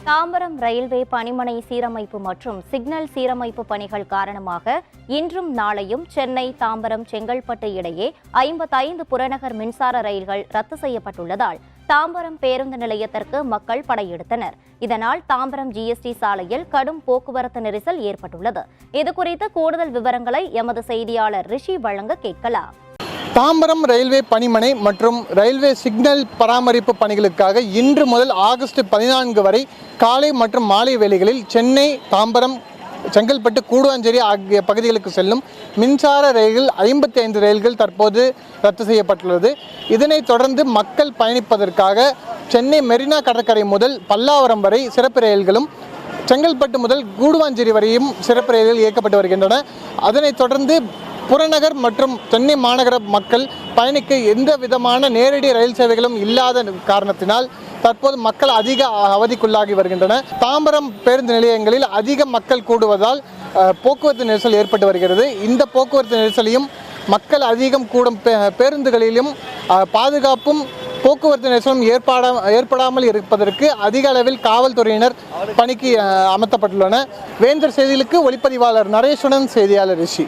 Tambaram railway பணிமனை சீரமைப்பு மற்றும் சிக்னல் சீரமைப்பு பணிகள் காரணமாக இன்றும் நாளையும் சென்னை தாம்பரம் செங்கல்பட்டு இடையே 55 புறநகர் மின்சார ரயில்கள் ரத்து செய்யப்பட்டுள்ளதால் தாம்பரம் பேருந்து நிலையத்திற்கு மக்கள் படையெடுத்தனர். இதனால் தாம்பரம் ஜிஎஸ்டி சாலையில் கடும் போக்குவரத்து நெரிசல் ஏற்பட்டுள்ளது. இதுகுறித்து கூடுதல் விவரங்களை எமது செய்தியாளர் ரிஷி வழங்க கேட்கலாம். தாம்பரம் ரயில்வே பணிமனை மற்றும் ரயில்வே சிக்னல் பராமரிப்பு பணிகளுக்காக இன்று முதல் ஆகஸ்ட் 14 வரை காலை மற்றும் மாலை வேளைகளில் சென்னை, தாம்பரம், செங்கல்பட்டு, கூடுவாஞ்சேரி ஆகிய பகுதிகளுக்கு செல்லும் மின்சார ரயில்கள் 55 ரயில்கள் தற்போது ரத்து செய்யப்பட்டுள்ளது. இதனைத் தொடர்ந்து மக்கள் பயணிப்பதற்காக சென்னை மெரினா கடற்கரை முதல் பல்லாவரம் வரை சிறப்பு ரயில்களும், செங்கல்பட்டு முதல் கூடுவாஞ்சேரி வரையும் சிறப்பு ரயில்கள் இயக்கப்பட்டு வருகின்றன. அதனைத் தொடர்ந்து புறநகர் மற்றும் சென்னை மாநகர மக்கள் பயணிக்க எந்த விதமான நேரடி ரயில் சேவைகளும் இல்லாத காரணத்தினால் தற்போது மக்கள் அதிக அவதிக்குள்ளாகி வருகின்றன. தாம்பரம் பேருந்து நிலையங்களில் அதிக மக்கள் கூடுவதால் போக்குவரத்து நெரிசல் ஏற்பட்டு வருகிறது. இந்த போக்குவரத்து நெரிசலையும் மக்கள் அதிகம் கூடும் பேருந்துகளிலும் பாதுகாப்பும் போக்குவரத்து நெரிசலும் ஏற்படாமல் இருப்பதற்கு அதிக அளவில் காவல்துறையினர் பணிக்கு அமர்த்தப்பட்டுள்ளனர். வேந்தர் செய்திகளுக்கு ஒளிப்பதிவாளர் நரேஷுடன் செய்தியாளர் ரிஷி.